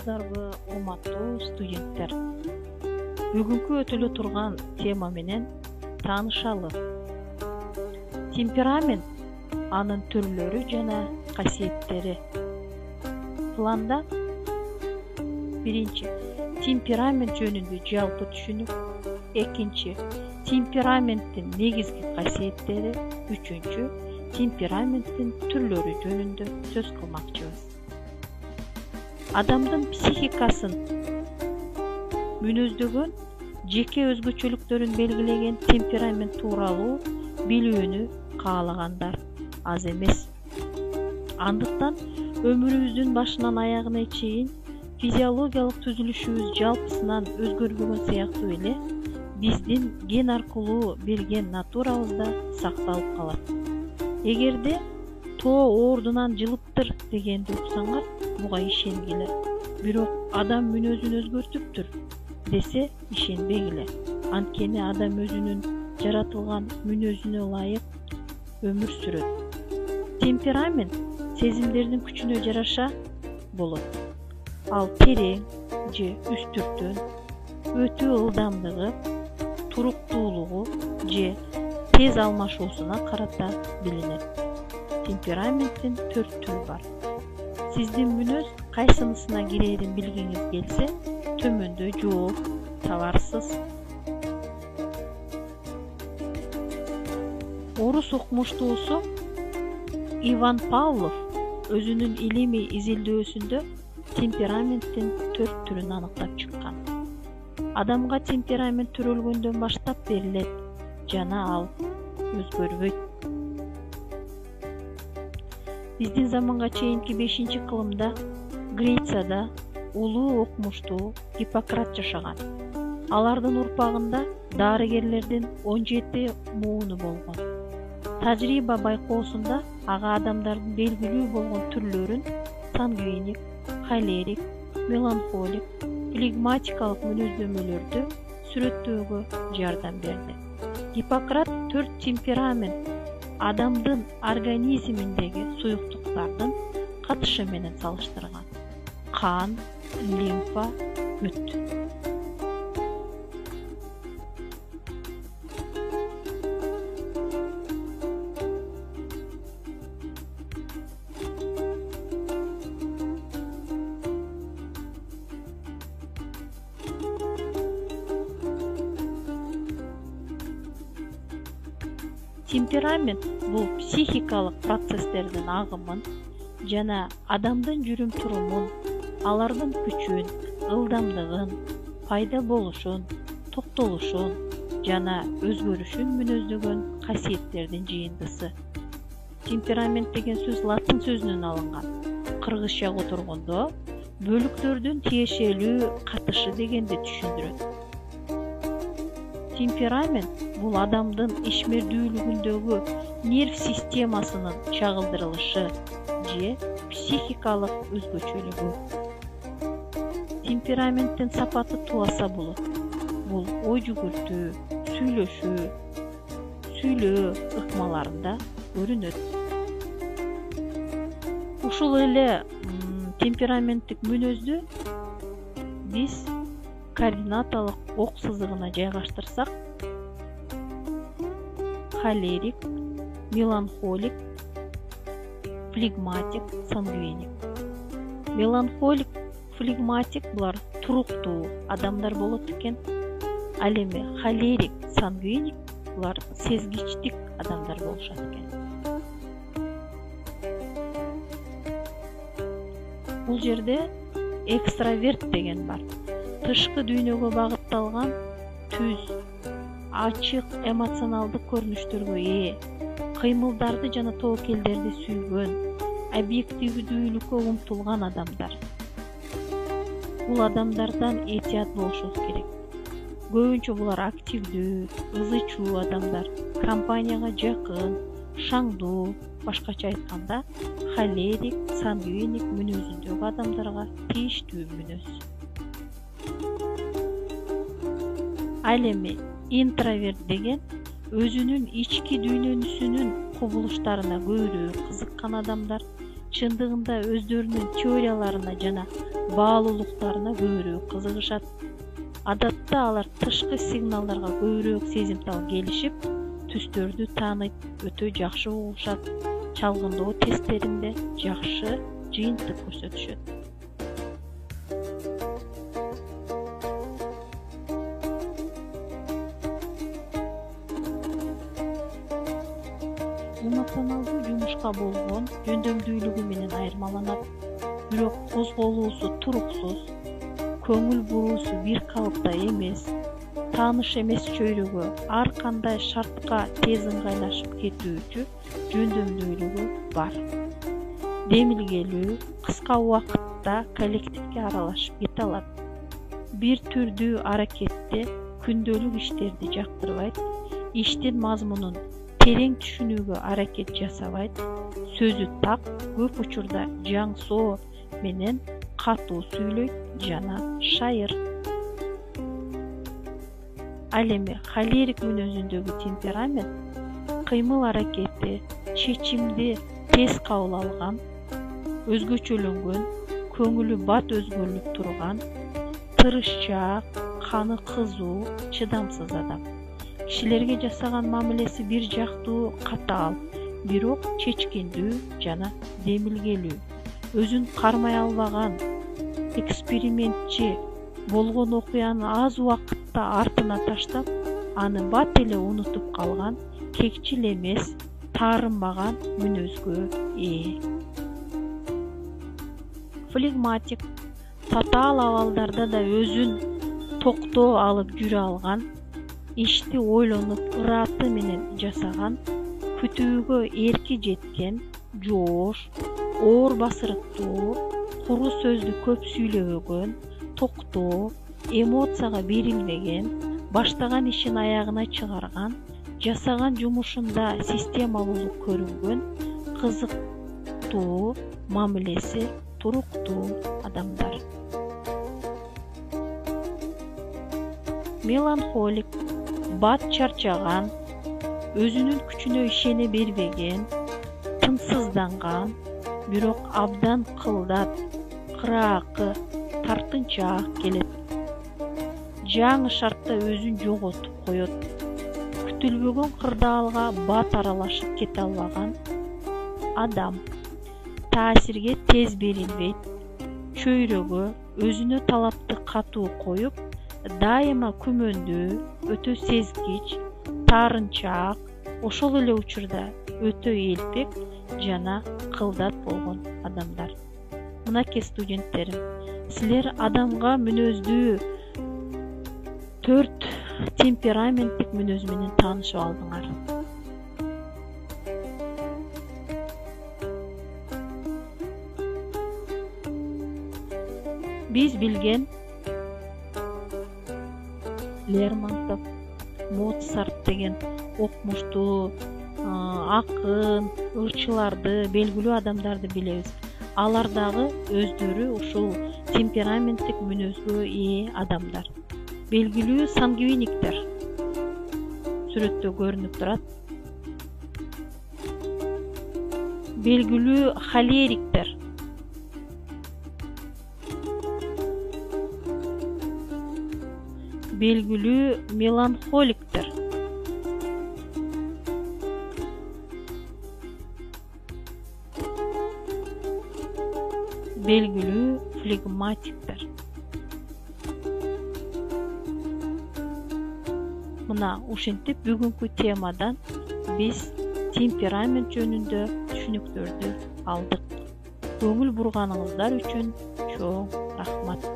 саламатсыздарбы, урматтуу студенттер? Бүгүнкү өтүлө турган тема менен таанышалы. Темперамент, анын түрлөрү жана касиеттери. Планда биринчи, темперамент жөнүндө жалпы түшүнүк. Экинчи, темпераменттин негизги касиеттери. Үчүнчү, темпераменттин түрлөрү жөнүндө сөз кылмакчыбыз. Адамдын психикасын мүнөздөгөн, жеке өзгөчөлүктөрүн белгилеген темперамент тууралуу билүүнү каалагандар аз эмес. Андыктан өмүрүбүздүн башынан аягына чейин физиологиялык түзүлүшүбүз жалпысынан өзгөрбөгөн сыяктуу эле биздин ген аркылуу берген натурабызда сакталып калат. Эгерде тоо ордунан жылыптыр дегенди уксаңар, буга ишенгиле. Бирок адам мүнөзүн өзгөртүптүр десе ишенбегиле. Анткени адам өзүнүн жаратылган мүнөзүнө ылайык өмүр сүрөт. Темперамент сезимдердин күчүнө жараша болот. Ал терең же үстүртөн, өтүү ылдамдыгы, туруктуулугу же тез алмашуусуна карата билинет. Темпераменттин 4 түрү бар. Сиздин мүнөз кайсынысына кирээрин билгиңиз келсе, төмөндө жооп табарсыз. Орус окумуштуусу Иван Павлов өзүнүн илимий изилдөөсүндө темпераменттин 4 түрүн аныктап чыккан. Адамга темперамент төрөлгөндөн баштап берилет жана ал өзгөрбөйт. Биздин заманга чейинки 5-кылымда Грецияда улуу окумуштуу Гиппократ жашаган. Алардын урпагында дарыгерлердин 17 мууну болгон. Тажрыйба байкоосунда ага адамдардын белгилүү болгон түрлөрүн сангвиник, холерик, меланхолик, флегматикалык мүнөздөмөлөрдү сүрөттөөгө жардам берди. Гиппократ 4 темперамент адамдын организминдеги суюктуктардын катышы менен салыштырган. Кан, лимфа, өт. Темперамент бул психикалык процесстердин агымын жана адамдын жүрүм-турумун, алардын күчүн, ылдамдыгын, пайда болушун, токтолушун жана өзгөрүшүн мүнөздөгөн касиеттердин жыйындысы. Темперамент деген сөз латын сөзүнөн алынган. Кыргызча которгондо бөлүктөрдүн тиешелүү катышы дегенди түшүндүрөт. Темперамент бул адамдын ишмердүүлүгүндөгү нерв системасынын чагылдырылышы же психикалык өзгөчөлүгү. Темпераменттин сапаты тубаса болот. Бул ой жүгүртүү, сүйлөө ыкмаларында көрүнөт. Ушул эле темпераменттик мүнөздү биз координаталык ок сызыгына жайгаштырсак, холерик, меланхолик, флегматик, сангвиник. Меланхолик, флегматик булар туруктуу адамдар болот экен. Ал эми холерик, сангвиник булар сезгичтик адамдар болушат экен. Бул жерде экстраверт деген бар. Тышкы дүйнөгө багытталган, түз, ачык эмоционалдык көрүнүштөргө ээ, кыймылдарды жана тобокелдерди сүйгөн, объективдүүлүккө умтулган адамдар. Бул адамдардан этият болушубуз керек. Көбүнчө булар активдүү, ызы-чуу адамдар, компанияга жакын, шаңдуу, башкача айтканда, холерик, сангвиник мүнөзүндөгү адамдарга тийиштүү мүнөз. Ал эми интроверт деген өзүнүн ички дүйнөсүнүн кубулуштарына көбүрөөк кызыккан адамдар, чындыгында өздөрүнүн теорияларына жана баалуулуктарына көбүрөөк кызыгышат. Адатта алар тышкы сигналдарга көбүрөөк сезимтал келишип, түстөрдү тааныйт, өтө жакшы угушат. Чалгындоо тесттеринде жакшы жыйынтык көрсөтүшөт. Эмоционалдуу жумушка болгон жөндөмдүүлүгү менен айырмаланат. Бирок козголуусу туруксуз, көңүл буруусу бир калыпта эмес, тааныш эмес чөйрөгө ар кандай шартка тез ыңгайлашып кетүүчү жөндөмдүүлүгү бар. Демилгелүү кыска убакытта коллективге аралашып кете алат. Бир түрдүү аракетте күндөлүк иштерди жактырбайт, иштин мазмунун терең түшүнүүгө аракет жасабайт, сөзү так, көп учурда жаңсоо менен катуу сүйлөйт жана шайыр. Ал эми холерик мүнөзүндөгү темперамент кыймыл аракети, чечимди тез кабыл алган, өзгөчөлөнгөн, көңүлү бат өзгөрүлүп турган, тырышчаак, каны кызуу, чыдамсыз адам. Кишилерге жасаган мамилеси бир жактуу, катаал, бирок чечкиндүү жана демилгелүү. Өзүн кармай албаган, экспериментчи болгон окуяны аз убакытта артына таштап, аны бат эле унутуп калган, кекчил эмес, таарынбаган мүнөзгө ээ. Флегматик, татаал абалдарда да өзүн токтоо алып жүрө алган, ишти ойлонуп ыраты менен жасаган, күтүүгө эрки жеткен, жоош, оор басырыктуу, куру сөздү көп сүйлөбөгөн, токтоо, эмоцияга берилбеген, баштаган ишин аягына чыгарган, жасаган жумушунда системалуулук көрүнгөн, кызыктуу, мамилеси туруктуу адамдар. Меланхолик, бат чарчаган, өзүнүн күчүнө ишене бербеген, тынсызданган, бирок абдан кылдат, кыраакы, тартынчаак келет. Жаңы шартта өзүн жоготуп коет. Күтүлбөгөн кырдаалга бат аралашып кете албаган адам. Таасирге тез берилбейт. Чөйрөгө өзүнө талапты катуу коюп, дайыма күмөндүү, өтө сезгич, таарынчаак, ошол эле учурда өтө элпек жана кылдат болгон адамдар. Мынакей студенттерим, силер адамга мүнөздүү 4 темпераменттик мүнөз менен таанышып алдыңар. Биз билген Лермонтов, Моцарт деген окумуштуу, акын, ырчыларды, белгилүү адамдарды билебиз. Алар дагы өздөрү ушул темпераменттик мүнөзгө ээ адамдар. Белгилүү сангвиниктер сүрөттө көрүнүп турат. Белгилүү холериктер. Белгилүү меланхоликтер. Белгилүү флегматиктер. Мына ушинтип бүгүнкү темадан биз темперамент жөнүндө түшүнүктөрдү алдык. Көңүл бурганыңыздар үчүн чоң рахмат.